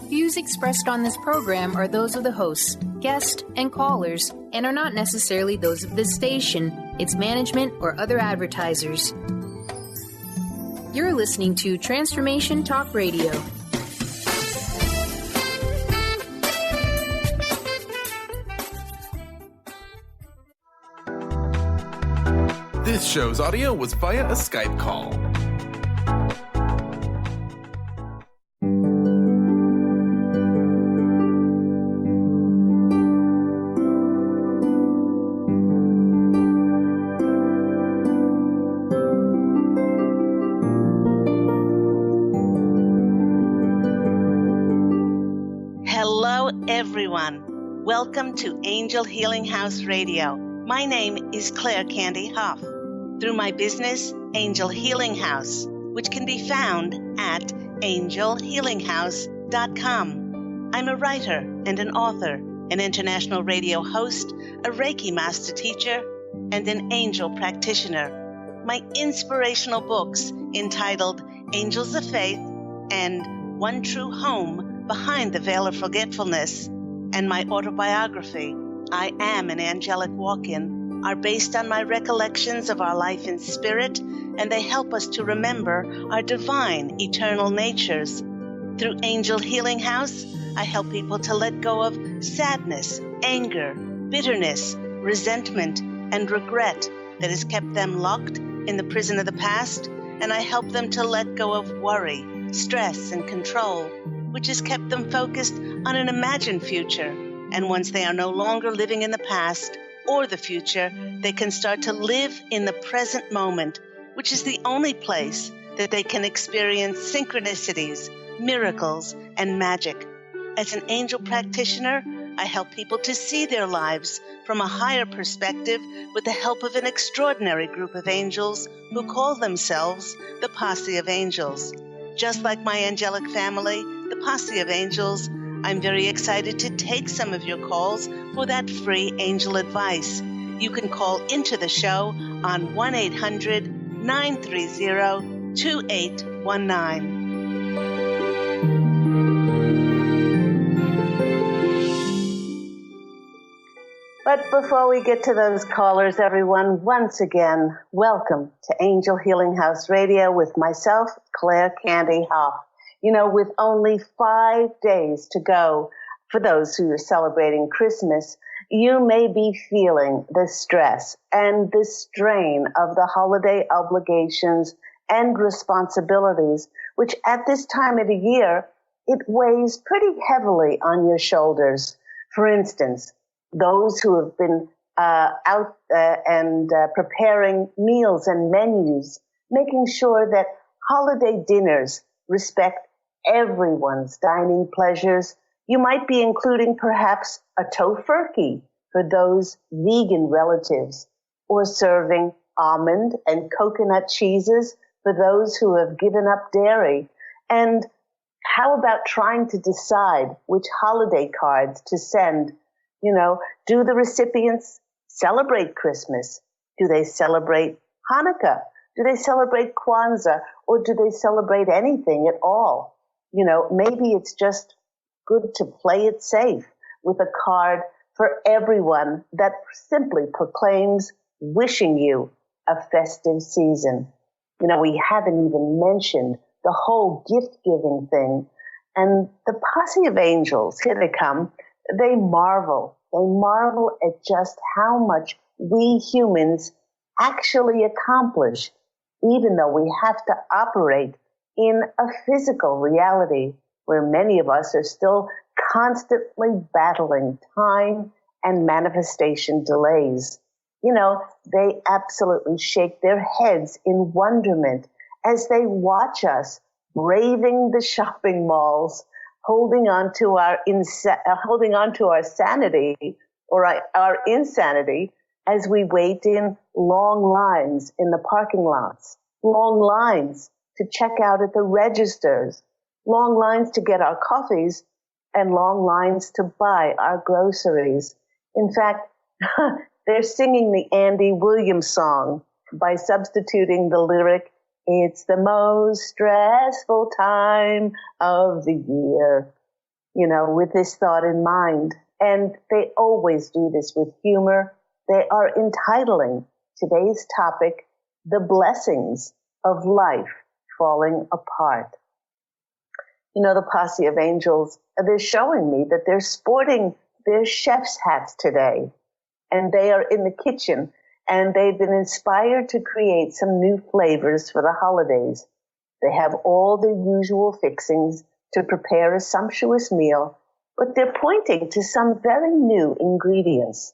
Views expressed on this program are those of the hosts, guests, and callers, and are not necessarily those of this station, its management, or other advertisers. You're listening to Transformation Talk Radio. This show's audio was via a Skype call. Hello, everyone. Welcome to Angel Healing House Radio. My name is Candy Hough. Through my business, Angel Healing House, which can be found at angelswalk-ins.com. I'm a writer and an author, an international radio host, a Reiki master teacher, and an angel practitioner. My inspirational books entitled Angels of Faith and One True Home Behind the Veil of Forgetfulness, and my autobiography, I Am an Angelic Walk-in, are based on my recollections of our life in spirit, and they help us to remember our divine, eternal natures. Through Angel Healing House, I help people to let go of sadness, anger, bitterness, resentment, and regret that has kept them locked in the prison of the past, and I help them to let go of worry, stress, and control, which has kept them focused on an imagined future. And once they are no longer living in the past or the future, they can start to live in the present moment, which is the only place that they can experience synchronicities, miracles, and magic. As an angel practitioner, I help people to see their lives from a higher perspective with the help of an extraordinary group of angels who call themselves the Posse of Angels. Just like my angelic family, the Posse of Angels, I'm very excited to take some of your calls for that free angel advice. You can call into the show on 1-800-930-2819. But before we get to those callers, everyone, once again, welcome to Angel Healing House Radio with myself, Candy Hough. You know, with only 5 days to go for those who are celebrating Christmas, you may be feeling the stress and the strain of the holiday obligations and responsibilities, which at this time of the year, it weighs pretty heavily on your shoulders. For instance, those who have been out and preparing meals and menus, making sure that holiday dinners respect everyone's dining pleasures. You might be including perhaps a tofurkey for those vegan relatives, or serving almond and coconut cheeses for those who have given up dairy. And how about trying to decide which holiday cards to send? You know, do the recipients celebrate Christmas? Do they celebrate Hanukkah? Do they celebrate Kwanzaa? Or do they celebrate anything at all? You know, maybe it's just good to play it safe with a card for everyone that simply proclaims wishing you a festive season. You know, we haven't even mentioned the whole gift-giving thing. And the Posse of Angels, here they come, they marvel. They marvel at just how much we humans actually accomplish, even though we have to operate in a physical reality where many of us are still constantly battling time and manifestation delays. You know, they absolutely shake their heads in wonderment as they watch us braving the shopping malls, holding on to our sanity or our insanity as we wait in long lines in the parking lots, long lines to check out at the registers, long lines to get our coffees, and long lines to buy our groceries. In fact, they're singing the Andy Williams song by substituting the lyric, "It's the most stressful time of the year." with this thought in mind. And they always do this with humor. They are entitling today's topic, the blessings of life falling apart. The Posse of Angels, they're showing me that they're sporting their chef's hats today. And they are in the kitchen, and they've been inspired to create some new flavors for the holidays. They have all the usual fixings to prepare a sumptuous meal, but they're pointing to some very new ingredients.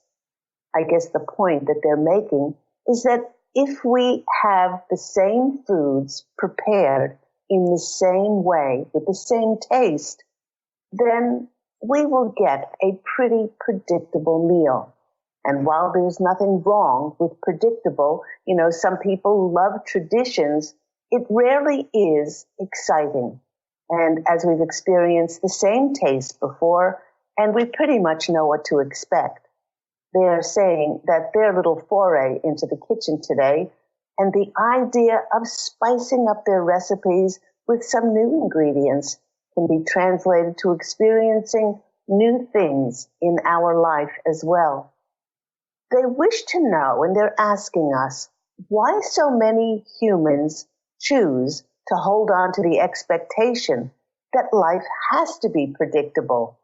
I guess the point that they're making is that if we have the same foods prepared in the same way, with the same taste, then we will get a pretty predictable meal. And while there's nothing wrong with predictable, some people love traditions, it rarely is exciting. And as we've experienced the same taste before, and we pretty much know what to expect, they're saying that their little foray into the kitchen today and the idea of spicing up their recipes with some new ingredients can be translated to experiencing new things in our life as well. They wish to know, and they're asking us, why so many humans choose to hold on to the expectation that life has to be predictable,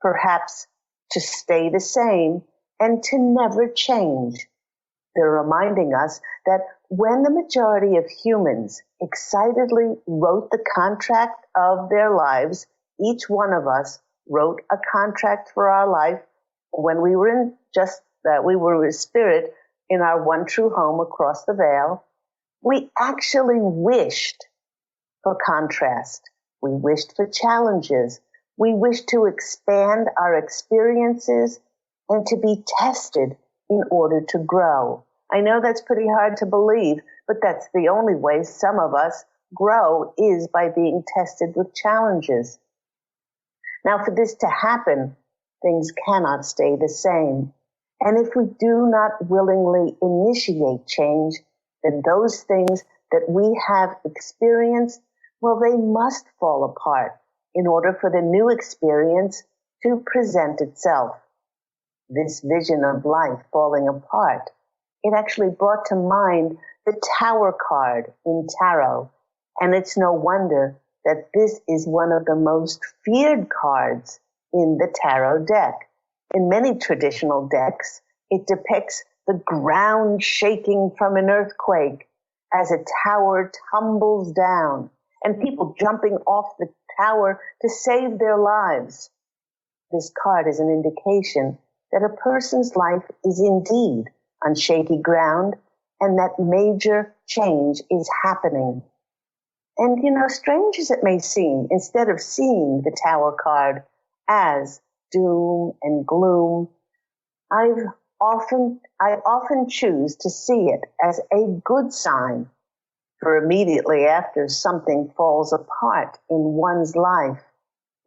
perhaps to stay the same and to never change. They're reminding us that when the majority of humans excitedly wrote the contract of their lives, each one of us wrote a contract for our life when we were in spirit in our one true home across the veil. We actually wished for contrast. We wished for challenges. We wished to expand our experiences and to be tested in order to grow. I know that's pretty hard to believe, but that's the only way some of us grow, is by being tested with challenges. Now, for this to happen, things cannot stay the same. And if we do not willingly initiate change, then those things that we have experienced, well, they must fall apart in order for the new experience to present itself. This vision of life falling apart, it actually brought to mind the Tower card in tarot. And it's no wonder that this is one of the most feared cards in the tarot deck. In many traditional decks, it depicts the ground shaking from an earthquake as a tower tumbles down and people jumping off the tower to save their lives. This card is an indication that a person's life is indeed on shaky ground and that major change is happening. And, strange as it may seem, instead of seeing the Tower card as doom and gloom, I often choose to see it as a good sign, for immediately after something falls apart in one's life,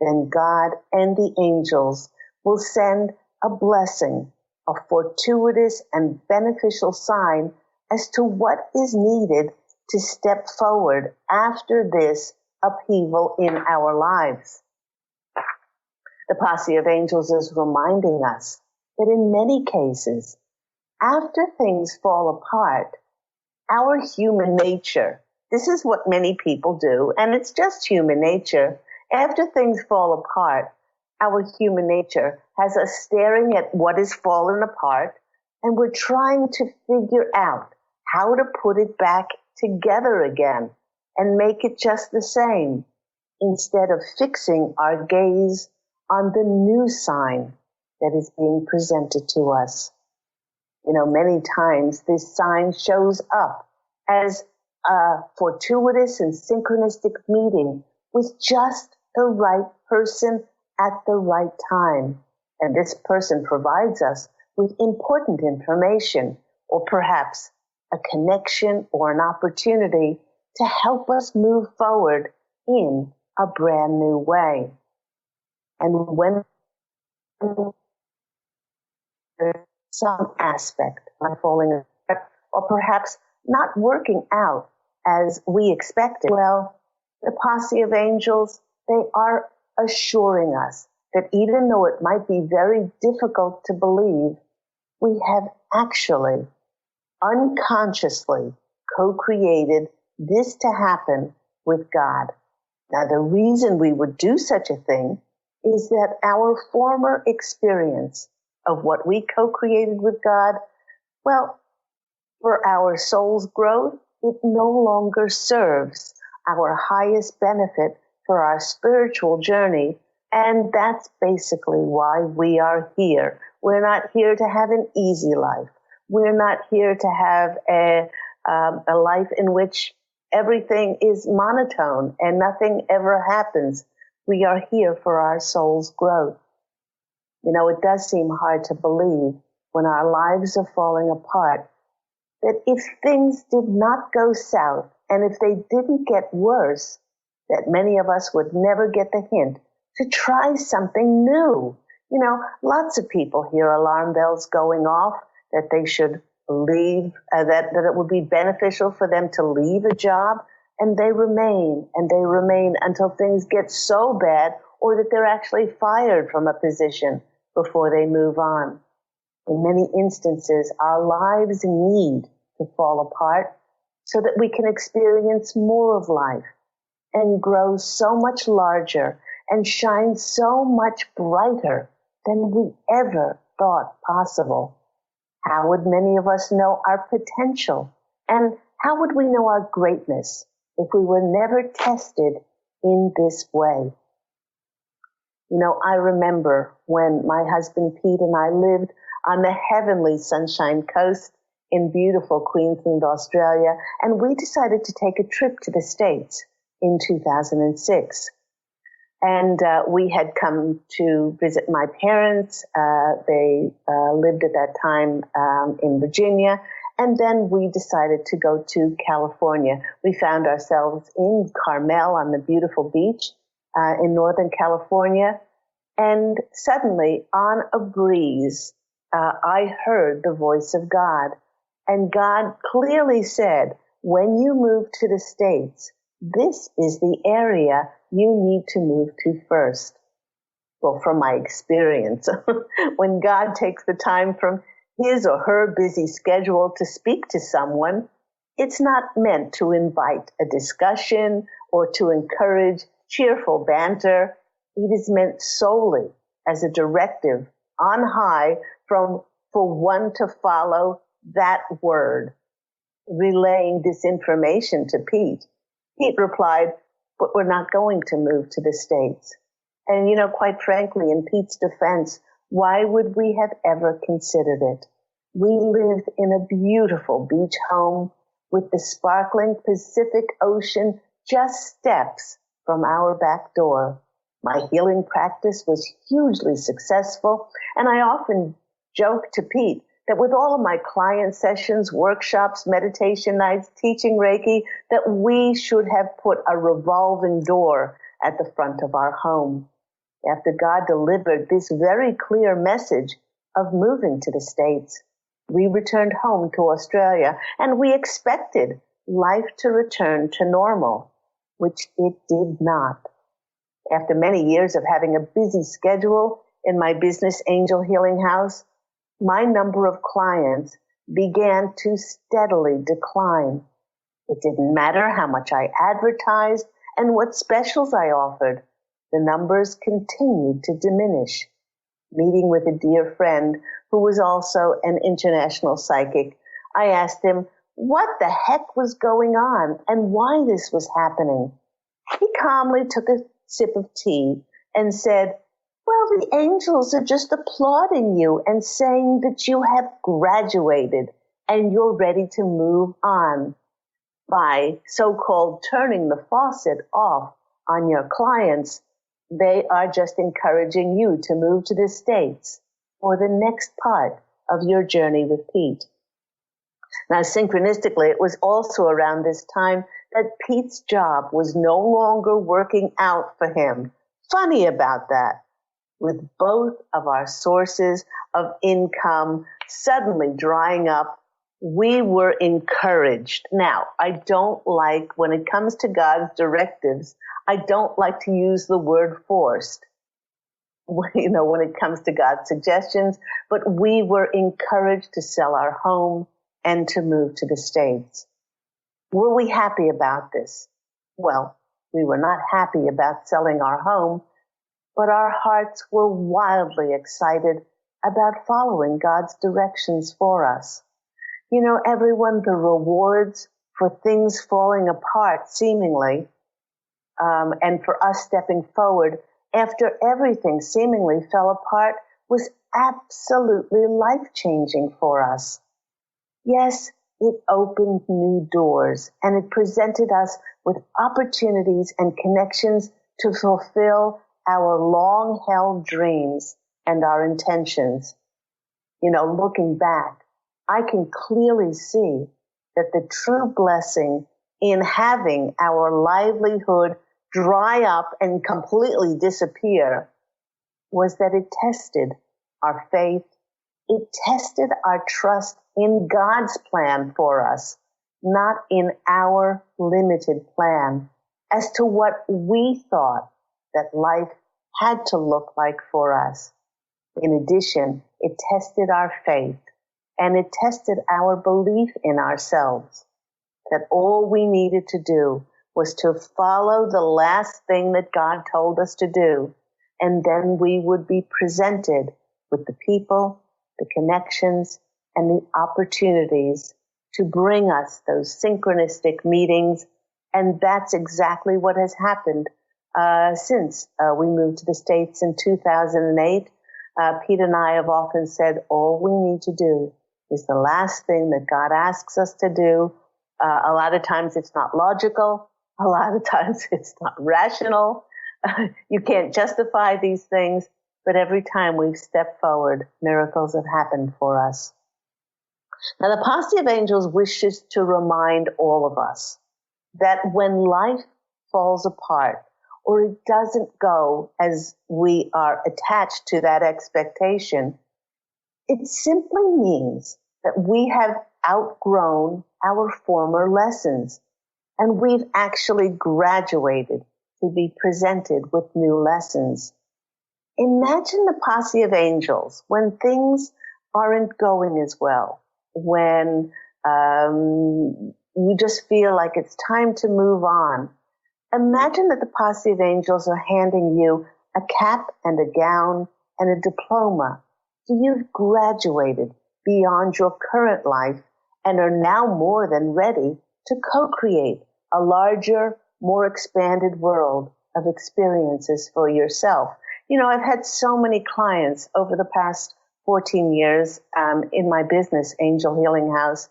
then God and the angels will send a blessing, a fortuitous and beneficial sign as to what is needed to step forward after this upheaval in our lives. The Posse of Angels is reminding us that in many cases, after things fall apart, our human nature, this is what many people do, and it's just human nature. After things fall apart, our human nature has us staring at what is fallen apart, and we're trying to figure out how to put it back together again and make it just the same, instead of fixing our gaze on the new sign that is being presented to us. Many times this sign shows up as a fortuitous and synchronistic meeting with just the right person at the right time. And this person provides us with important information, or perhaps a connection or an opportunity to help us move forward in a brand new way. And when some aspect of falling apart, or perhaps not working out as we expected, well, the Posse of Angels, they are assuring us that even though it might be very difficult to believe, we have actually unconsciously co-created this to happen with God. Now, the reason we would do such a thing is that our former experience of what we co-created with God, well, for our soul's growth, it no longer serves our highest benefit for our spiritual journey. And that's basically why we are here. We're not here to have an easy life. We're not here to have a life in which everything is monotone and nothing ever happens. We are here for our soul's growth. You know, it does seem hard to believe when our lives are falling apart that if things did not go south and if they didn't get worse, that many of us would never get the hint to try something new. You know, lots of people hear alarm bells going off that they should leave, that it would be beneficial for them to leave a job, and they remain until things get so bad or that they're actually fired from a position before they move on. In many instances, our lives need to fall apart so that we can experience more of life and grow so much larger and shine so much brighter than we ever thought possible. How would many of us know our potential? And how would we know our greatness if we were never tested in this way? You know, I remember when my husband Pete and I lived on the heavenly Sunshine Coast in beautiful Queensland, Australia, and we decided to take a trip to the States in 2006. And we had come to visit my parents. They lived at that time in Virginia. And then we decided to go to California. We found ourselves in Carmel on the beautiful beach in Northern California. And suddenly, on a breeze, I heard the voice of God. And God clearly said, when you move to the States, this is the area you need to move to first. Well, from my experience, when God takes the time from his or her busy schedule to speak to someone, it's not meant to invite a discussion or to encourage cheerful banter. It is meant solely as a directive on high for one to follow that word. Relaying this information to Pete, Pete replied, but we're not going to move to the States. And, you know, quite frankly, in Pete's defense, why would we have ever considered it? We lived in a beautiful beach home with the sparkling Pacific Ocean just steps from our back door. My healing practice was hugely successful, and I often joke to Pete that with all of my client sessions, workshops, meditation nights, teaching Reiki, that we should have put a revolving door at the front of our home. After God delivered this very clear message of moving to the States, we returned home to Australia, and we expected life to return to normal, which it did not. After many years of having a busy schedule in my business Angel Healing House, my number of clients began to steadily decline. It didn't matter how much I advertised and what specials I offered. The numbers continued to diminish. Meeting with a dear friend who was also an international psychic, I asked him what the heck was going on and why this was happening. He calmly took a sip of tea and said, well, the angels are just applauding you and saying that you have graduated and you're ready to move on. By so-called turning the faucet off on your clients, they are just encouraging you to move to the States for the next part of your journey with Pete. Now, synchronistically, it was also around this time that Pete's job was no longer working out for him. Funny about that. With both of our sources of income suddenly drying up, we were encouraged. Now, I don't like, when it comes to God's directives, I don't like to use the word forced. when it comes to God's suggestions, but we were encouraged to sell our home and to move to the States. Were we happy about this? Well, we were not happy about selling our home, but our hearts were wildly excited about following God's directions for us. Everyone, the rewards for things falling apart seemingly, and for us stepping forward after everything seemingly fell apart was absolutely life-changing for us. Yes, it opened new doors, and it presented us with opportunities and connections to fulfill our long-held dreams and our intentions. Looking back, I can clearly see that the true blessing in having our livelihood dry up and completely disappear was that it tested our faith. It tested our trust in God's plan for us, not in our limited plan as to what we thought that life had to look like for us. In addition, it tested our faith, and it tested our belief in ourselves, that all we needed to do was to follow the last thing that God told us to do, and then we would be presented with the people, the connections, and the opportunities to bring us those synchronistic meetings. And that's exactly what has happened since we moved to the States in 2008. Pete and I have often said all we need to do is the last thing that God asks us to do. A lot of times it's not logical. A lot of times it's not rational. You can't justify these things, but every time we've stepped forward, miracles have happened for us. Now, the Posse of Angels wishes to remind all of us that when life falls apart or it doesn't go as we are attached to that expectation, it simply means that we have outgrown our former lessons and we've actually graduated to be presented with new lessons. Imagine the Posse of Angels when things aren't going as well, when you just feel like it's time to move on. Imagine that the Posse of Angels are handing you a cap and a gown and a diploma. So you've graduated beyond your current life and are now more than ready to co-create a larger, more expanded world of experiences for yourself. I've had so many clients over the past 14 years in my business, Angel Healing House,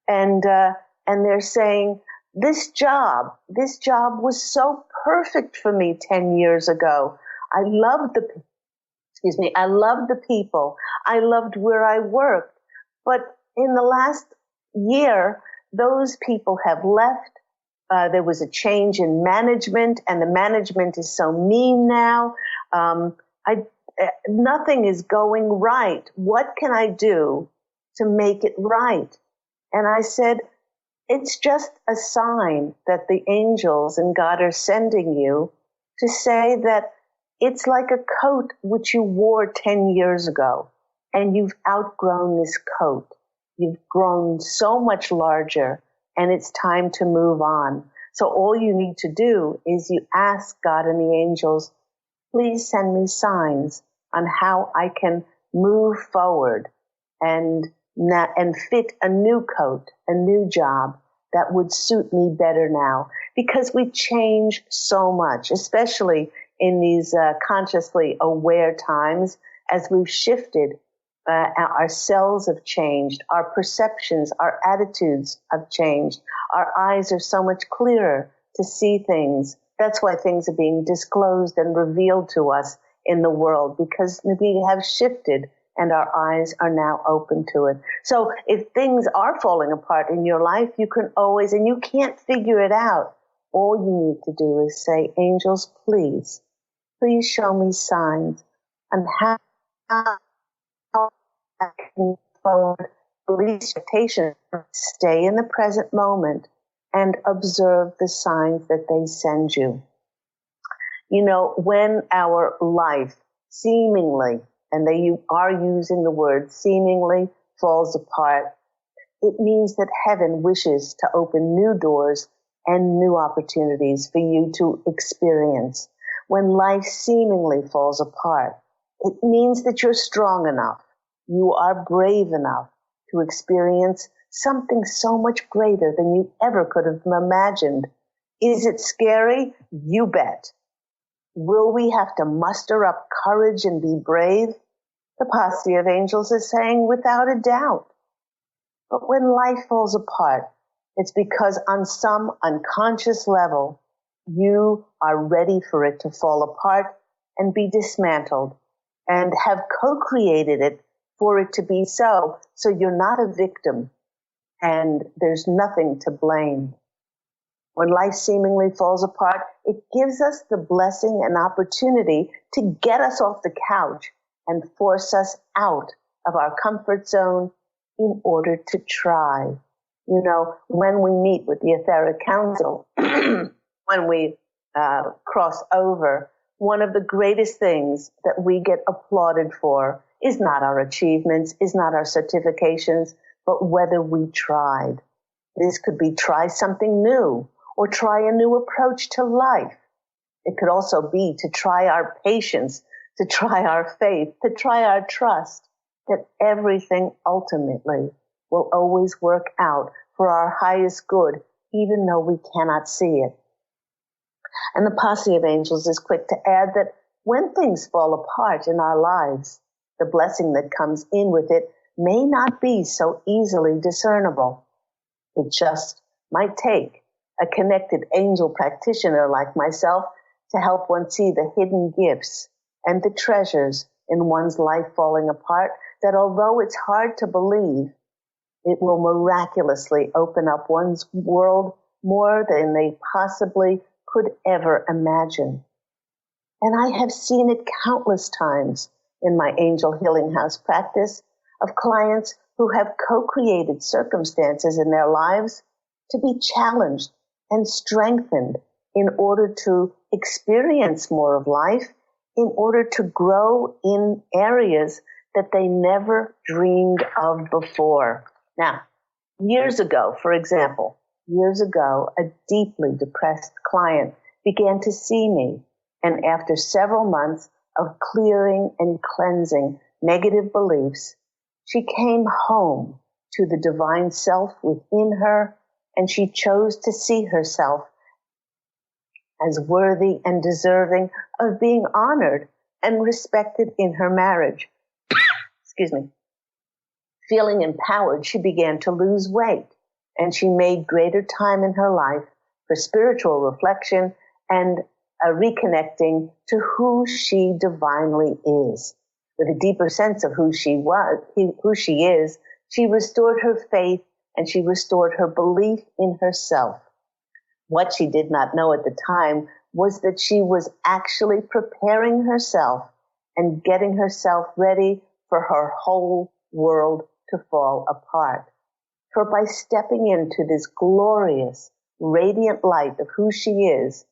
and they're saying, this job was so perfect for me 10 years ago. I loved the people. I loved where I worked. But in the last year, those people have left. There was a change in management, and the management is so mean now. Nothing is going right. What can I do to make it right? And I said, it's just a sign that the angels and God are sending you to say that it's like a coat which you wore 10 years ago, and you've outgrown this coat. You've grown so much larger, and it's time to move on. So all you need to do is you ask God and the angels, please send me signs on how I can move forward and fit a new coat, a new job that would suit me better now. Because we change so much, especially in these consciously aware times, as we've shifted. Our cells have changed, our perceptions, our attitudes have changed. Our eyes are so much clearer to see things. That's why things are being disclosed and revealed to us in the world, because we have shifted and our eyes are now open to it. So if things are falling apart in your life, you can always, and you can't figure it out, all you need to do is say, angels, please show me signs on how I can move forward, release expectation, stay in the present moment, and observe the signs that they send you. When our life seemingly, and they are using the word seemingly, falls apart, it means that heaven wishes to open new doors and new opportunities for you to experience. When life seemingly falls apart, it means that you're strong enough, you are brave enough to experience something so much greater than you ever could have imagined. Is it scary? You bet. Will we have to muster up courage and be brave? The Posse of Angels is saying without a doubt. But when life falls apart, it's because on some unconscious level, you are ready for it to fall apart and be dismantled and have co-created it for it to be so. So you're not a victim and there's nothing to blame. When life seemingly falls apart, it gives us the blessing and opportunity to get us off the couch and force us out of our comfort zone in order to try. You know, when we meet with the Etheric Council, when we cross over, one of the greatest things that we get applauded for is not our achievements, is not our certifications, but whether we tried. This could be try something new or try a new approach to life. It could also be to try our patience, to try our faith, to try our trust, that everything ultimately will always work out for our highest good, even though we cannot see it. And the Posse of Angels is quick to add that when things fall apart in our lives, the blessing that comes in with it may not be so easily discernible. It just might take a connected angel practitioner like myself to help one see the hidden gifts and the treasures in one's life falling apart, that although it's hard to believe, it will miraculously open up one's world more than they possibly could ever imagine. And I have seen it countless times in my Angel Healing House practice of clients who have co-created circumstances in their lives to be challenged and strengthened in order to experience more of life, in order to grow in areas that they never dreamed of before. Now, years ago, for example, a deeply depressed client began to see me, and after several months of clearing and cleansing negative beliefs, she came home to the divine self within her, and she chose to see herself as worthy and deserving of being honored and respected in her marriage. Excuse me. Feeling empowered, she began to lose weight, and she made greater time in her life for spiritual reflection and a reconnecting to who she divinely is. With a deeper sense of who she is, she restored her faith and she restored her belief in herself. What she did not know at the time was that she was actually preparing herself and getting herself ready for her whole world to fall apart. For by stepping into this glorious, radiant light of who she is,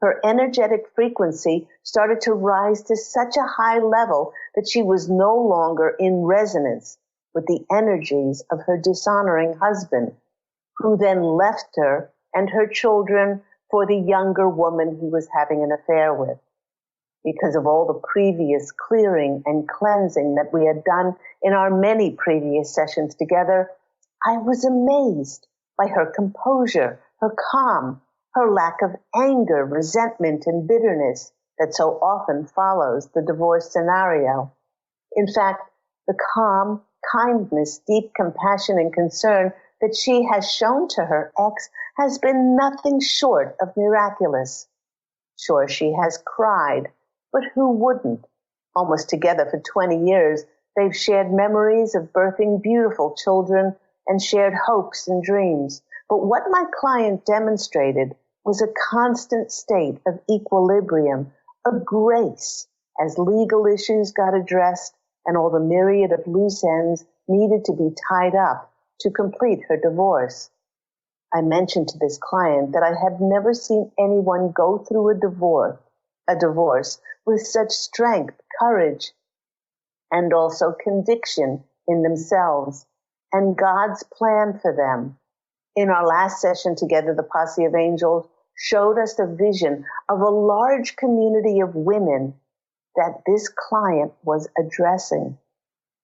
her energetic frequency started to rise to such a high level that she was no longer in resonance with the energies of her dishonoring husband, who then left her and her children for the younger woman he was having an affair with. Because of all the previous clearing and cleansing that we had done in our many previous sessions together, I was amazed by her composure, her calm, her lack of anger, resentment, and bitterness that so often follows the divorce scenario. In fact, the calm, kindness, deep compassion, and concern that she has shown to her ex has been nothing short of miraculous. Sure, she has cried, but who wouldn't? Almost together for 20 years, they've shared memories of birthing beautiful children and shared hopes and dreams. But what my client demonstrated was a constant state of equilibrium, of grace, as legal issues got addressed and all the myriad of loose ends needed to be tied up to complete her divorce. I mentioned to this client that I have never seen anyone go through a divorce with such strength, courage, and also conviction in themselves and God's plan for them. In our last session together, the Posse of Angels showed us the vision of a large community of women that this client was addressing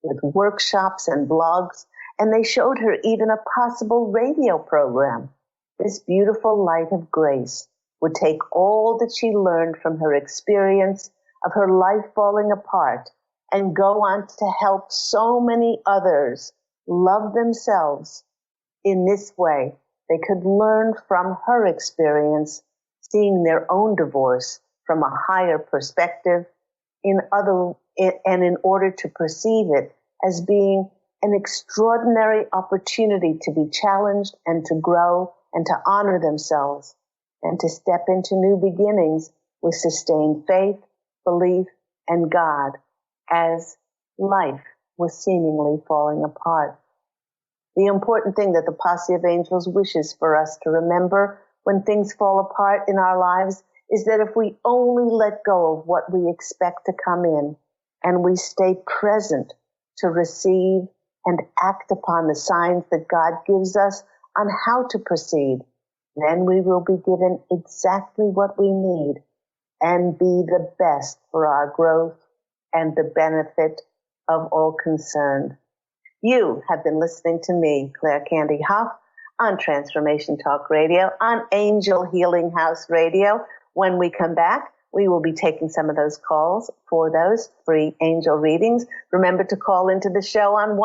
with workshops and blogs, and they showed her even a possible radio program. This beautiful light of grace would take all that she learned from her experience of her life falling apart and go on to help so many others love themselves in this way. They could learn from her experience, seeing their own divorce from a higher perspective in order to perceive it as being an extraordinary opportunity to be challenged and to grow and to honor themselves and to step into new beginnings with sustained faith, belief, and God as life was seemingly falling apart. The important thing that the Posse of Angels wishes for us to remember when things fall apart in our lives is that if we only let go of what we expect to come in and we stay present to receive and act upon the signs that God gives us on how to proceed, then we will be given exactly what we need and be the best for our growth and the benefit of all concerned. You have been listening to me, Claire Candy Hough, on Transformation Talk Radio, on Angel Healing House Radio. When we come back, we will be taking some of those calls for those free angel readings. Remember to call into the show on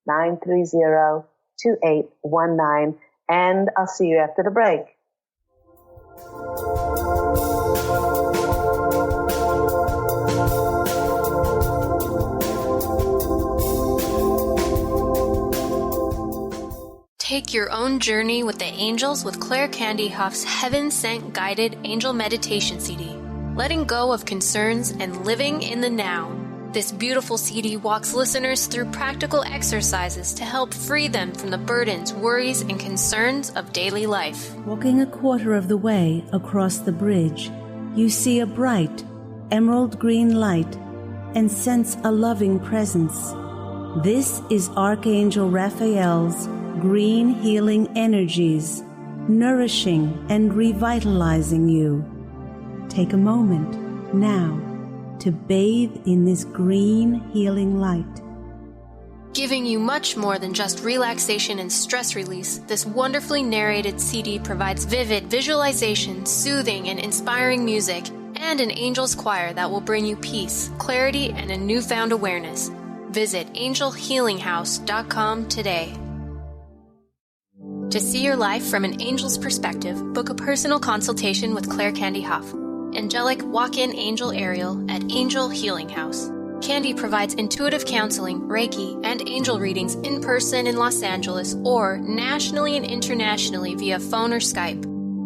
1-800-930-2819, and I'll see you after the break. Take your own journey with the angels with Claire Candy Hough's Heaven Sent Guided Angel Meditation CD, letting go of concerns and living in the now. This beautiful CD walks listeners through practical exercises to help free them from the burdens, worries, and concerns of daily life. Walking a quarter of the way across the bridge, you see a bright, emerald green light and sense a loving presence. This is Archangel Raphael's green healing energies, nourishing and revitalizing you. Take a moment now to bathe in this green healing light. Giving you much more than just relaxation and stress release, this wonderfully narrated CD provides vivid visualization, soothing and inspiring music, and an angel's choir that will bring you peace, clarity, and a newfound awareness. Visit angelhealinghouse.com today. To see your life from an angel's perspective, book a personal consultation with Claire Candy Hough, angelic walk-in angel Ariel at Angel Healing House. Candy provides intuitive counseling, Reiki, and angel readings in person in Los Angeles or nationally and internationally via phone or Skype.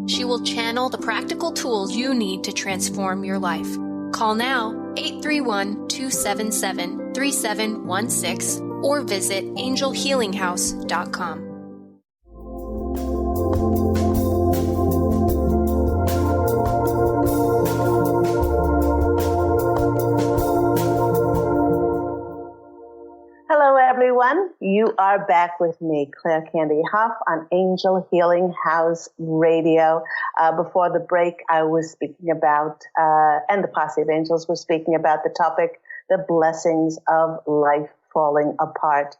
She will channel the practical tools you need to transform your life. Call now 831-277-3716 or visit angelhealinghouse.com. Hello, everyone. You are back with me, Claire Candy Hough, on Angel Healing House Radio. Before the break, I was speaking about, and the Posse of Angels was speaking about the topic, the blessings of life falling apart.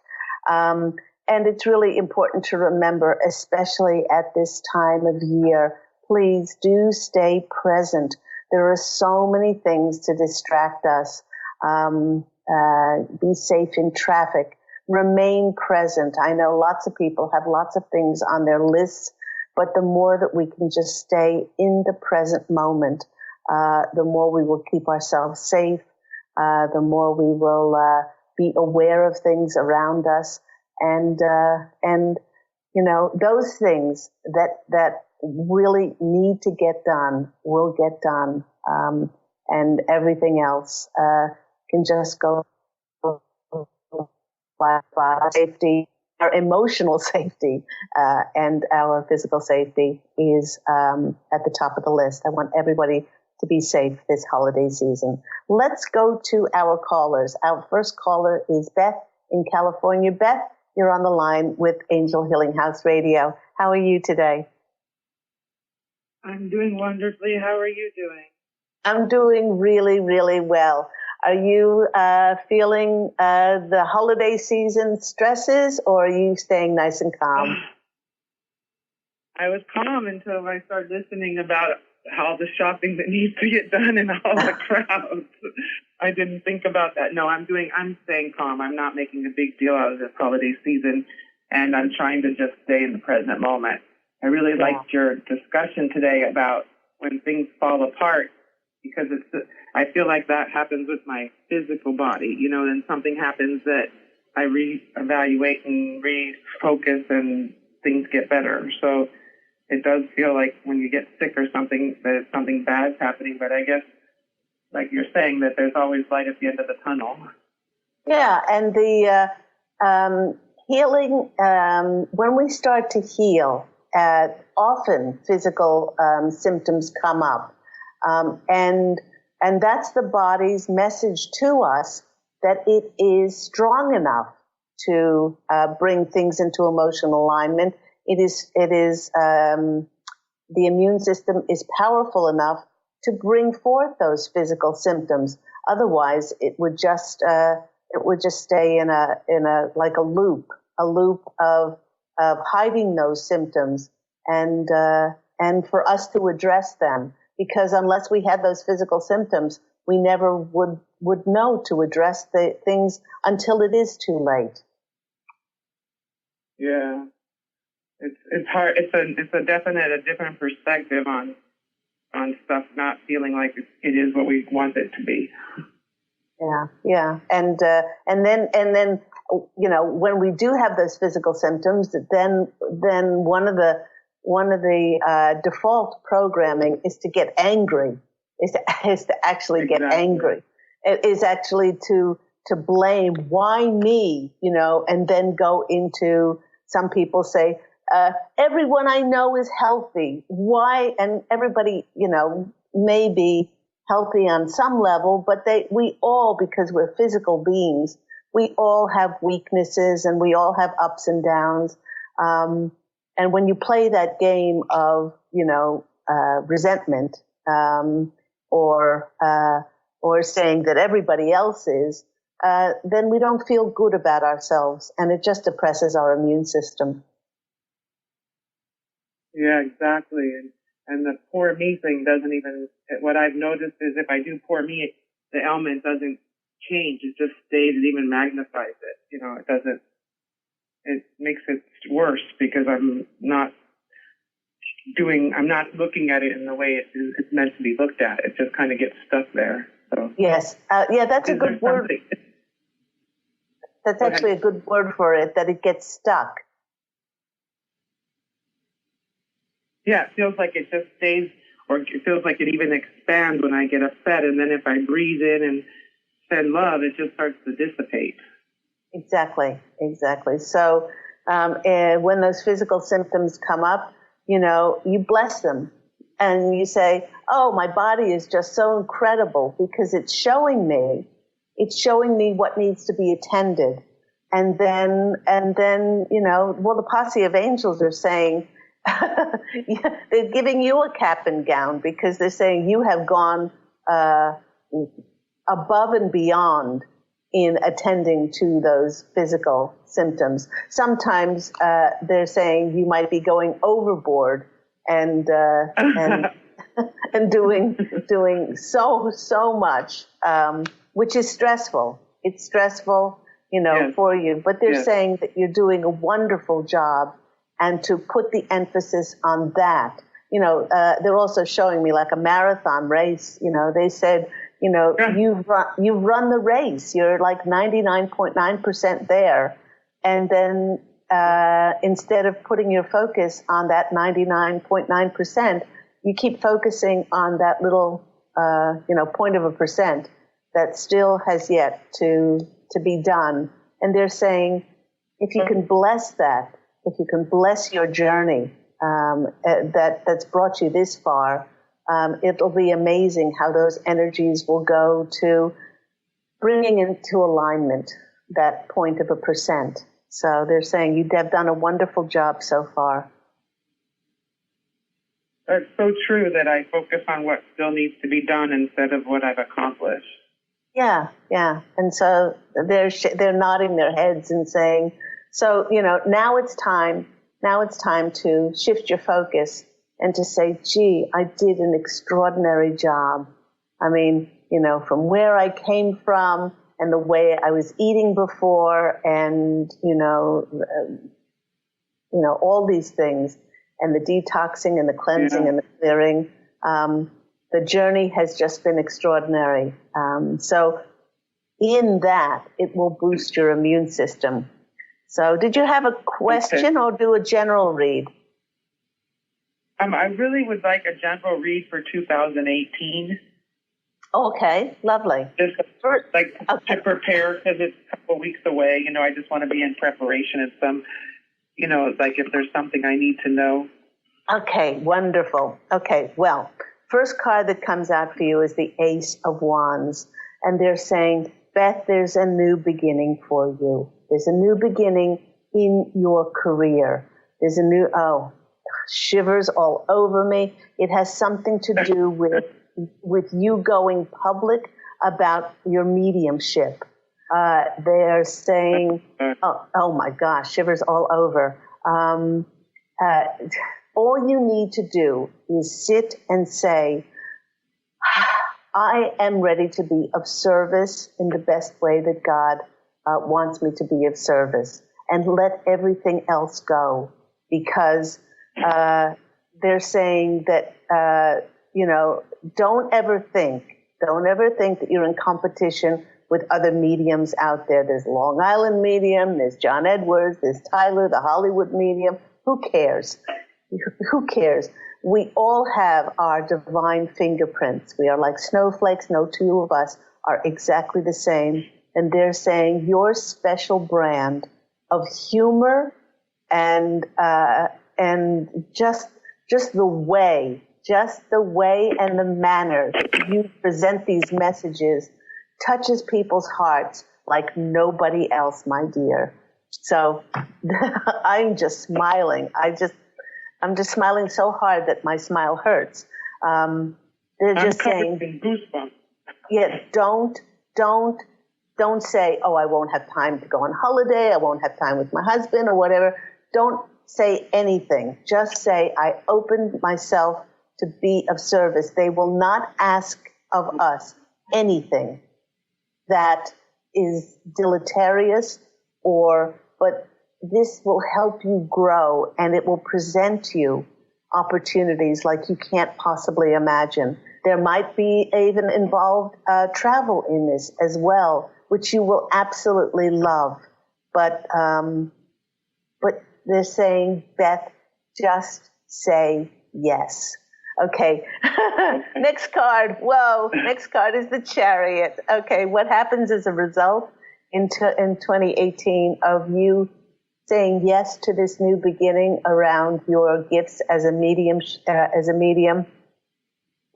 And it's really important to remember, especially at this time of year, please do stay present. There are so many things to distract us. Be safe in traffic, remain present. I know lots of people have lots of things on their lists, but the more that we can just stay in the present moment, the more we will keep ourselves safe, the more we will be aware of things around us, and you know, those things that really need to get done will get done, and everything else can just go by our safety, our emotional safety, and our physical safety is at the top of the list. I want everybody to be safe this holiday season. Let's go to our callers. Our first caller is Beth in California. Beth, you're on the line with Angel Healing House Radio. How are you today? I'm doing wonderfully. How are you doing? I'm doing really, really well. Are you feeling the holiday season stresses, or are you staying nice and calm? I was calm until I started listening about all the shopping that needs to get done and all the crowds. I didn't think about that. No, I'm staying calm. I'm not making a big deal out of this holiday season, and I'm trying to just stay in the present moment. I really liked your discussion today about when things fall apart, because I feel like that happens with my physical body, and something happens that I reevaluate and refocus and things get better. So it does feel like when you get sick or something, that something bad's happening. But I guess, like you're saying, that there's always light at the end of the tunnel. Yeah, and the healing, when we start to heal, often physical symptoms come up. And that's the body's message to us that it is strong enough to bring things into emotional alignment. The immune system is powerful enough to bring forth those physical symptoms. Otherwise, it would just stay in a like a loop of hiding those symptoms and for us to address them. Because unless we had those physical symptoms, we never would know to address the things until it is too late. Yeah. It's hard. It's a different perspective on stuff not feeling like it is what we want it to be. Yeah, and then when we do have those physical symptoms, then one of the default programming is to get angry, is to actually get angry. It is actually to blame, why me, and then go into, some people say, everyone I know is healthy. Why? And everybody, may be healthy on some level, but we all, because we're physical beings, we all have weaknesses and we all have ups and downs. And when you play that game of, resentment, or saying that everybody else is, then we don't feel good about ourselves, and it just depresses our immune system. Yeah, exactly. And the poor me thing doesn't even, what I've noticed is if I do poor me, the ailment doesn't change. It just stays, it even magnifies it. It makes it worse because I'm not looking at it in the way it's meant to be looked at. It just kind of gets stuck there. So. Yes. That's a good word. That's actually a good word for it, that it gets stuck. Yeah, it feels like it just stays, or it feels like it even expands when I get upset. And then if I breathe in and send love, it just starts to dissipate. Exactly. So when those physical symptoms come up, you bless them and you say, oh, my body is just so incredible because it's showing me what needs to be attended. And then, the Posse of Angels are saying, they're giving you a cap and gown because they're saying you have gone above and beyond in attending to those physical symptoms. Sometimes they're saying you might be going overboard and and doing so much, which is stressful. It's stressful, Yes. for you. But they're Yes. saying that you're doing a wonderful job, and to put the emphasis on that. They're also showing me like a marathon race. They said, you've run the race. You're like 99.9% there. And then instead of putting your focus on that 99.9%, you keep focusing on that little, point of a percent that still has yet to be done. And they're saying, if you can bless that, if you can bless your journey that's brought you this far, It'll be amazing how those energies will go to bringing into alignment that point of 1%. So they're saying you have done a wonderful job so far. It's so true that I focus on what still needs to be done instead of what I've accomplished. Yeah. And so they're nodding their heads and saying, so, now it's time to shift your focus and to say, gee, I did an extraordinary job. I mean, from where I came from and the way I was eating before and, all these things and the detoxing and the cleansing and the clearing, the journey has just been extraordinary. So in that, it will boost your immune system. So did you have a question or do a general read? I really would like a general read for 2018. Okay, lovely. Just to prepare because it's a couple of weeks away. I just want to be in preparation and some, if there's something I need to know. Okay, wonderful. Okay, well, first card that comes out for you is the Ace of Wands. And they're saying, Beth, there's a new beginning for you. There's a new beginning in your career. There's a new, shivers all over me. It has something to do with you going public about your mediumship. They're saying, oh my gosh, shivers all over. All you need to do is sit and say, I am ready to be of service in the best way that God wants me to be of service, and let everything else go, because they're saying that, don't ever think that you're in competition with other mediums out there. There's Long Island medium, there's John Edwards, there's Tyler, the Hollywood medium. Who cares? Who cares? We all have our divine fingerprints. We are like snowflakes. No two of us are exactly the same. And they're saying your special brand of humor and just the way and the manner you present these messages touches people's hearts like nobody else, my dear. So I'm just smiling. I'm just smiling so hard that my smile hurts. They're just saying, yeah, don't say, oh, I won't have time to go on holiday. I won't have time with my husband or whatever. Don't say anything. Just say, I opened myself to be of service. They will not ask of us anything that is deleterious but this will help you grow, and it will present you opportunities like you can't possibly imagine. There might be even involved travel in this as well, which you will absolutely love. But they're saying, Beth, just say yes. Okay. Next card. Whoa. Next card is the Chariot. Okay. What happens as a result in 2018 of you saying yes to this new beginning around your gifts as a medium,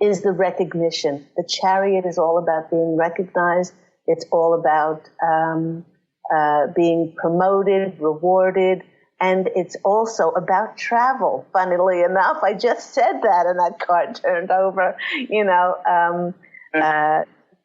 is the recognition. The Chariot is all about being recognized. It's all about being promoted, rewarded, and it's also about travel. Funnily enough, I just said that, and that card turned over.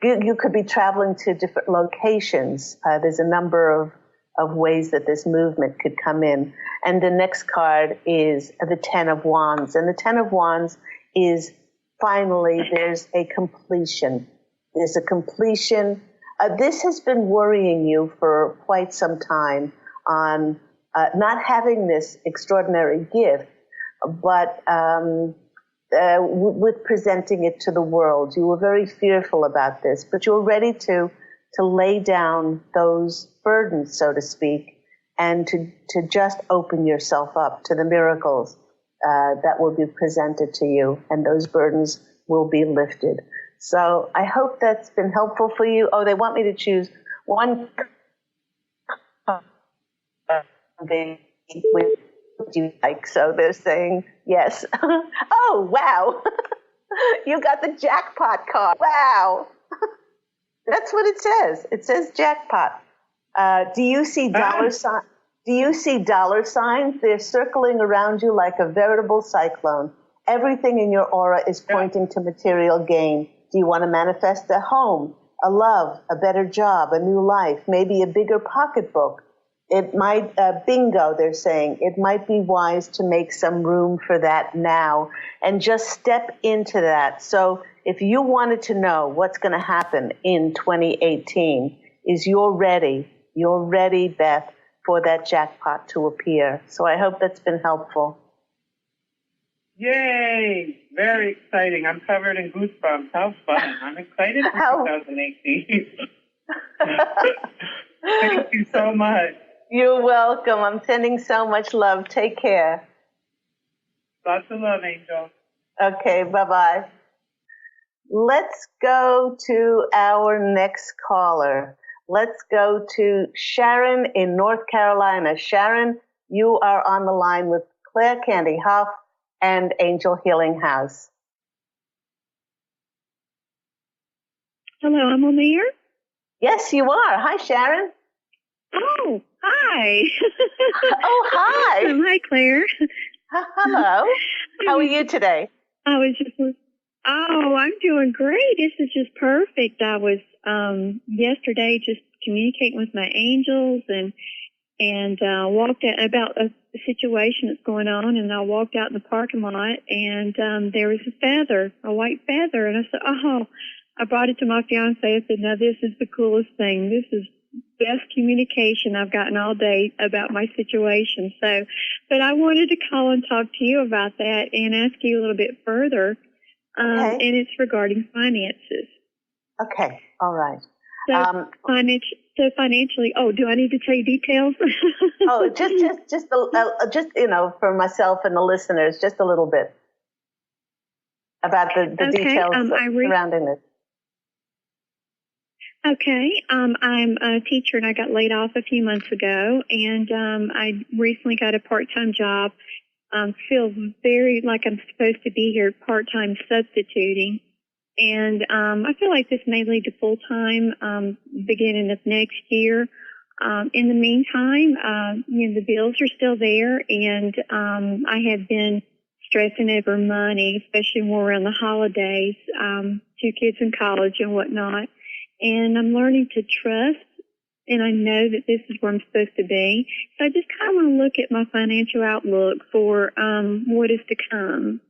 You could be traveling to different locations. There's a number of ways that this movement could come in. And the next card is the Ten of Wands. And the Ten of Wands is finally there's a completion. There's a completion. This has been worrying you for quite some time on not having this extraordinary gift, but with presenting it to the world. You were very fearful about this, but you were ready to lay down those burdens, so to speak, and to just open yourself up to the miracles that will be presented to you, and those burdens will be lifted. So I hope that's been helpful for you. Oh, they want me to choose one thing would you like, so they're saying yes. Oh, wow. You got the jackpot card. Wow. That's what it says. It says jackpot. Do you see dollar signs? Do you see dollar signs? They're circling around you like a veritable cyclone. Everything in your aura is pointing to material gain. Do you want to manifest a home, a love, a better job, a new life, maybe a bigger pocketbook? It might, bingo, they're saying, it might be wise to make some room for that now and just step into that. So if you wanted to know what's going to happen in 2018, is you're ready, Beth, for that jackpot to appear. So I hope that's been helpful. Yay! Very exciting. I'm covered in goosebumps. How fun. I'm excited for 2018. Thank you so much. You're welcome. I'm sending so much love. Take care. Lots of love, Angel. Okay, bye-bye. Let's go to our next caller. Let's go to Sharon in North Carolina. Sharon, you are on the line with Claire Candy Hough and Angel Healing House. Hello, I'm on the air? Yes, you are. Hi, Sharon. Oh, hi. Oh, hi. Hi, Claire. Hello. How are you today? I'm doing great. This is just perfect. I was yesterday just communicating with my angels and walked out about a situation that's going on, and I walked out in the parking lot, and there was a white feather, and I said, I brought it to my fiance. I said, now this is the coolest thing. This is best communication I've gotten all day about my situation. So, but I wanted to call and talk to you about that and ask you a little bit further. Okay. And it's regarding finances. Okay. All right. So, financially, do I need to tell you details? just for myself and the listeners, just a little bit about the details surrounding this. Okay. I'm a teacher, and I got laid off a few months ago, and I recently got a part-time job. Feel very like I'm supposed to be here part-time substituting. And I feel like this may lead to full-time beginning of next year. In the meantime, the bills are still there, and I have been stressing over money, especially more around the holidays, 2 kids in college and whatnot. And I'm learning to trust, and I know that this is where I'm supposed to be. So I just kind of want to look at my financial outlook for what is to come.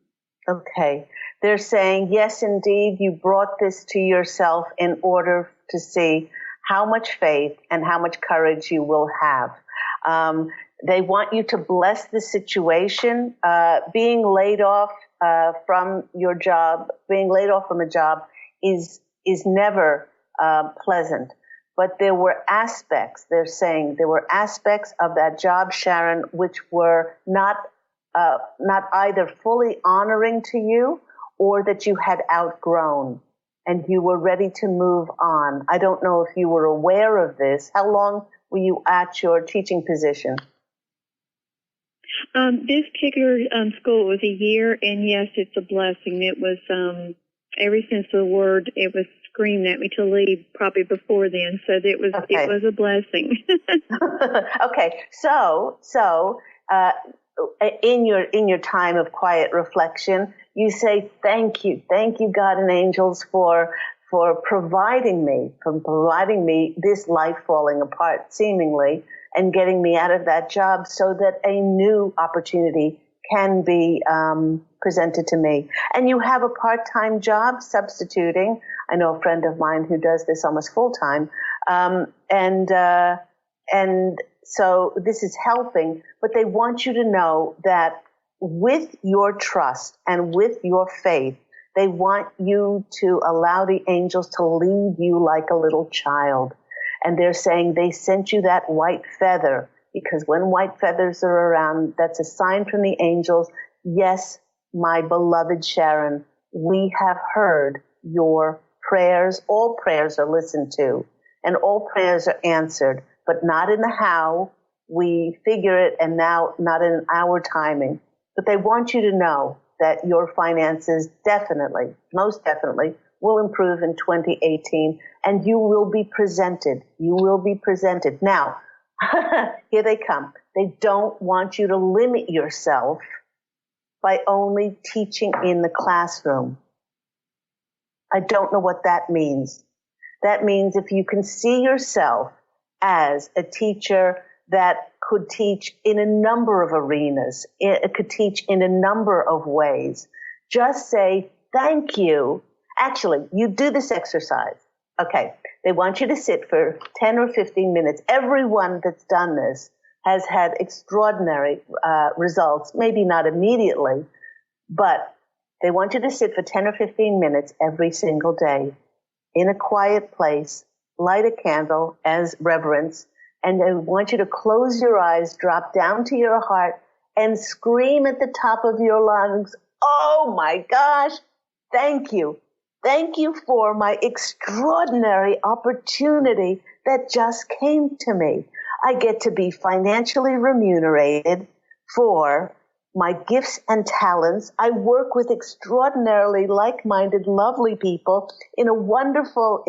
Okay. They're saying, yes, indeed, you brought this to yourself in order to see how much faith and how much courage you will have. They want you to bless the situation. Being laid off from your job, being laid off from a job is never pleasant. But there were aspects, they're saying, there were aspects of that job, Sharon, which were not either fully honoring to you or that you had outgrown and you were ready to move on. I don't know if you were aware of this. How long were you at your teaching position? This particular school was a year, and yes, it's a blessing. It was, ever since the word, it was screamed at me to leave probably before then, so it was a blessing. Okay, so in your time of quiet reflection, you say, thank you, God and angels, for providing me this life falling apart seemingly and getting me out of that job so that a new opportunity can be presented to me. And you have a part-time job substituting. I know a friend of mine who does this almost full-time. And so this is helping, but they want you to know that with your trust and with your faith, they want you to allow the angels to lead you like a little child. And they're saying they sent you that white feather because when white feathers are around, that's a sign from the angels. Yes, my beloved Sharon, we have heard your prayers. All prayers are listened to and all prayers are answered, but not in the how. We figure it and now not in our timing. But they want you to know that your finances definitely, most definitely, will improve in 2018, and you will be presented. You will be presented. Now, here they come. They don't want you to limit yourself by only teaching in the classroom. I don't know what that means. That means if you can see yourself as a teacher that could teach in a number of arenas, it could teach in a number of ways, just say, thank you. Actually, you do this exercise. Okay, they want you to sit for 10 or 15 minutes. Everyone that's done this has had extraordinary results, maybe not immediately, but they want you to sit for 10 or 15 minutes every single day in a quiet place, light a candle as reverence, and they want you to close your eyes, drop down to your heart, and scream at the top of your lungs, oh my gosh, thank you. Thank you for my extraordinary opportunity that just came to me. I get to be financially remunerated for my gifts and talents. I work with extraordinarily like-minded, lovely people in a wonderful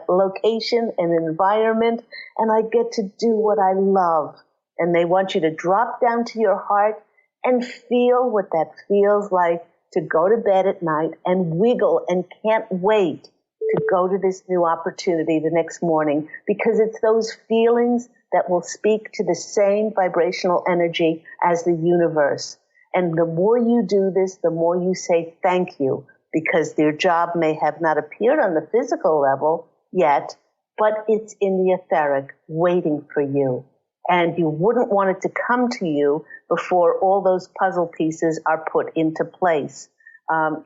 location and environment, and I get to do what I love. And they want you to drop down to your heart and feel what that feels like to go to bed at night and wiggle and can't wait to go to this new opportunity the next morning, because it's those feelings that will speak to the same vibrational energy as the universe. And the more you do this, the more you say thank you, because their job may have not appeared on the physical level yet, but it's in the etheric waiting for you. And you wouldn't want it to come to you before all those puzzle pieces are put into place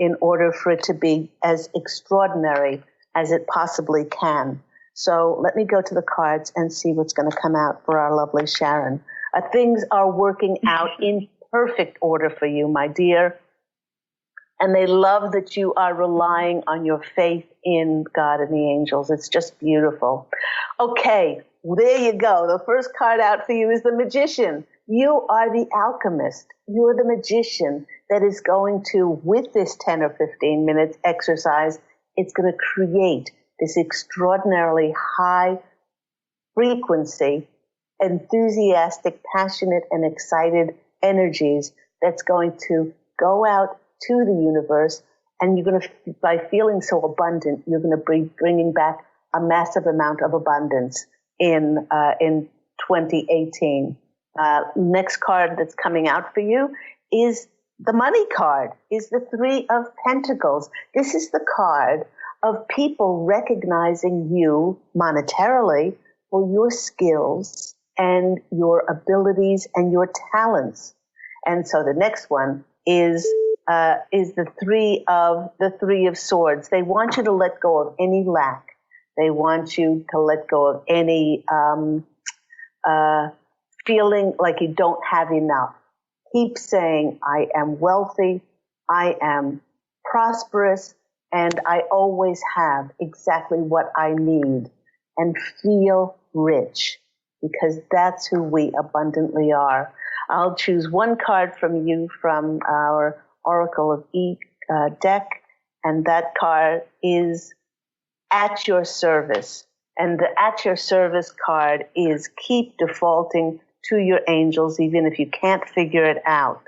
in order for it to be as extraordinary as it possibly can. So let me go to the cards and see what's going to come out for our lovely Sharon. Things are working out in perfect order for you, my dear. And they love that you are relying on your faith in God and the angels. It's just beautiful. Okay, there you go. The first card out for you is the Magician. You are the alchemist. You're the magician that is going to, with this 10 or 15 minutes exercise, it's going to create this extraordinarily high frequency, enthusiastic, passionate, and excited energies that's going to go out to the universe, and you're going to, by feeling so abundant, you're going to be bringing back a massive amount of abundance in 2018. Next card that's coming out for you is the money card, is the Three of Pentacles. This is the card of people recognizing you monetarily for your skills and your abilities and your talents. And so the next one is the Three of Swords. They want you to let go of any lack. They want you to let go of any feeling like you don't have enough. Keep saying, I am wealthy, I am prosperous, and I always have exactly what I need, and feel rich, because that's who we abundantly are. I'll choose one card from you from our Oracle of E deck, and that card is At Your Service. And the At Your Service card is keep defaulting to your angels, even if you can't figure it out,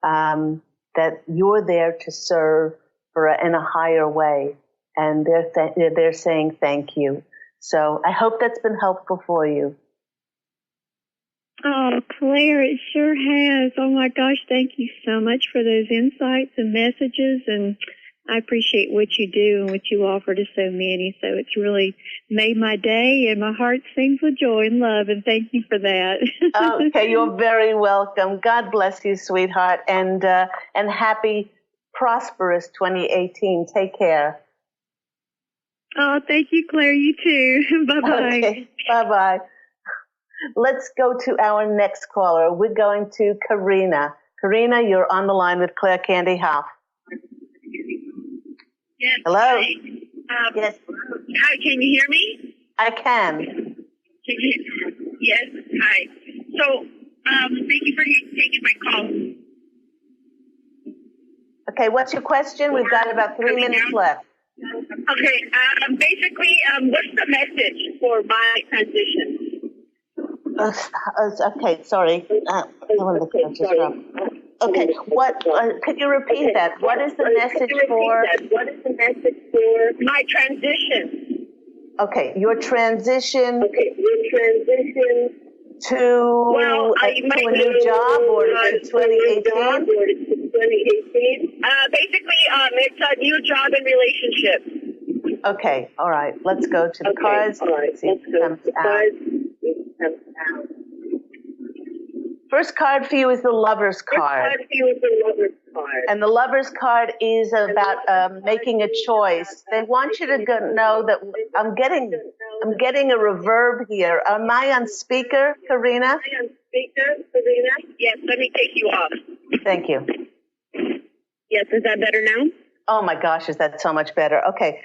that you're there to serve in a higher way, and they're saying thank you. So I hope that's been helpful for you. Oh, Claire, it sure has. Oh my gosh, thank you so much for those insights and messages, and I appreciate what you do and what you offer to so many. So it's really made my day, and my heart sings with joy and love, and thank you for that. Okay, you're very welcome. God bless you, sweetheart, and happy, prosperous 2018. Take care. Oh, thank you, Claire. You too. Bye-bye. Okay, bye-bye. Let's go to our next caller. We're going to Karina. Karina, you're on the line with Claire Candy Hough. Yes. Hello? Hi. Yes. Hi, can you hear me? I can. Yes. Hi. So, thank you for taking my call. Okay, what's your question? We've got about 3 minutes left. Okay, basically, what's the message for my transition? Okay, sorry. Okay, what? Could you repeat that? What is the message for? What is the message for my transition? Okay, your transition. To a new job or to 2018? Basically, it's a new job and relationship. Okay, all right. Let's go to the cards. Let's see if it comes out. First card for you is the Lover's card. And the Lover's card is about making a choice. They want you to know that I'm getting a reverb here. Am I on speaker, Karina? Yes, let me take you off. Thank you. Yes, is that better now? Oh my gosh, is that so much better? Okay.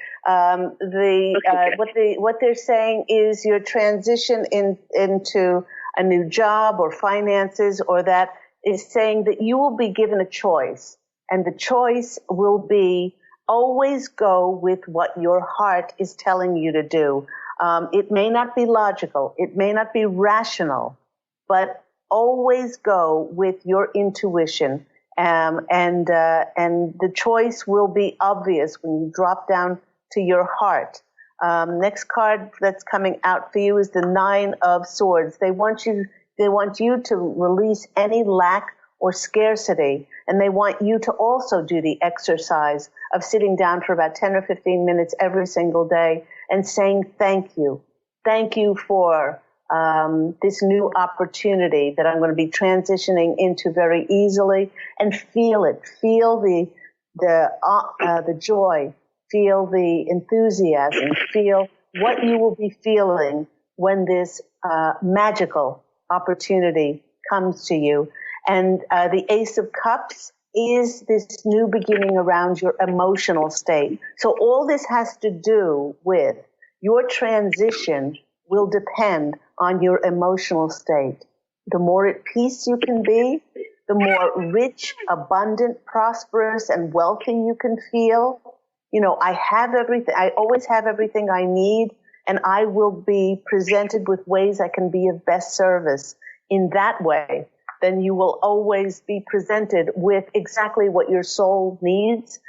What they're saying is your transition into a new job or finances, or that is saying that you will be given a choice, and the choice will be always go with what your heart is telling you to do. It may not be logical, it may not be rational, but always go with your intuition. And the choice will be obvious when you drop down to your heart. Next card that's coming out for you is the Nine of Swords. They want you to release any lack or scarcity, and they want you to also do the exercise of sitting down for about 10 or 15 minutes every single day and saying thank you. Thank you for this new opportunity that I'm going to be transitioning into very easily, and feel it. Feel the joy. Feel the enthusiasm. Feel what you will be feeling when this magical opportunity comes to you. And the Ace of Cups is this new beginning around your emotional state. So all this has to do with your transition will depend on your emotional state. The more at peace you can be, the more rich, abundant, prosperous, and wealthy you can feel. You know, I have everything. I always have everything I need, and I will be presented with ways I can be of best service. In that way, then you will always be presented with exactly what your soul needs,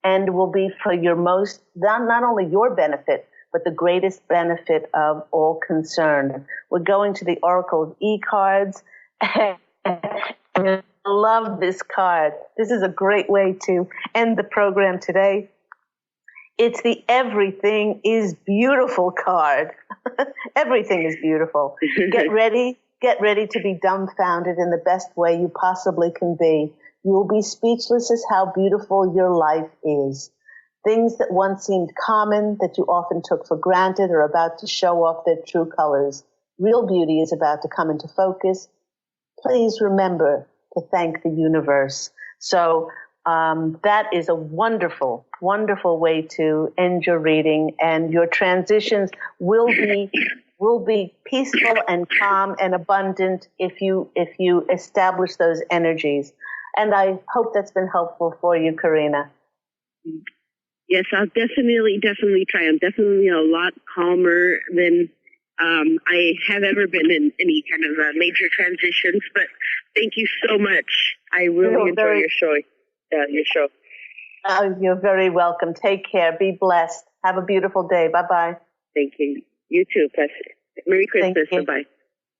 and will be for your most, not only your benefit, but the greatest benefit of all concerned. We're going to the Oracle of E-cards. I love this card. This is a great way to end the program today. It's the Everything is Beautiful card. Everything is beautiful. Get ready to be dumbfounded in the best way you possibly can be. You will be speechless as how beautiful your life is. Things that once seemed common, that you often took for granted, are about to show off their true colors. Real beauty is about to come into focus. Please remember to thank the universe. So that is a wonderful, wonderful way to end your reading, and your transitions will be peaceful and calm and abundant if you establish those energies. And I hope that's been helpful for you, Karina. Yes, I'll definitely try. I'm definitely a lot calmer than I have ever been in any kind of major transitions. But thank you so much. I really enjoy your show. You're very welcome. Take care. Be blessed. Have a beautiful day. Bye-bye. Thank you. You too. Merry Christmas. Bye-bye.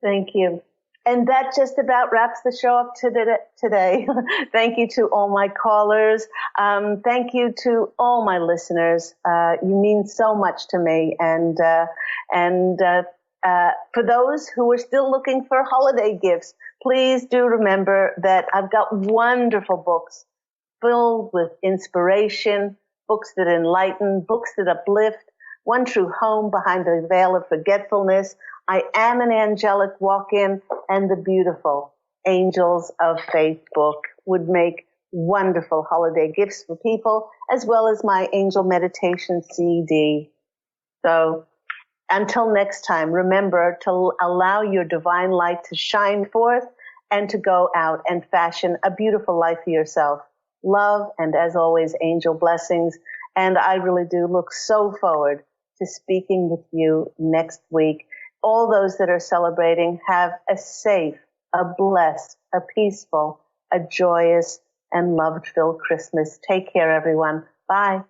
Thank you. And that just about wraps the show up today. Thank you to all my callers. Thank you to all my listeners. You mean so much to me. And for those who are still looking for holiday gifts, please do remember that I've got wonderful books filled with inspiration, books that enlighten, books that uplift, One True Home Behind the Veil of Forgetfulness, I Am an Angelic Walk-In, and the beautiful Angels of Faith book would make wonderful holiday gifts for people, as well as my Angel Meditation CD. So until next time, remember to allow your divine light to shine forth and to go out and fashion a beautiful life for yourself. love, and as always, angel blessings. And I really do look so forward to speaking with you next week. All those that are celebrating, have a safe, a blessed, a peaceful, a joyous, and love-filled Christmas. Take care, everyone. Bye.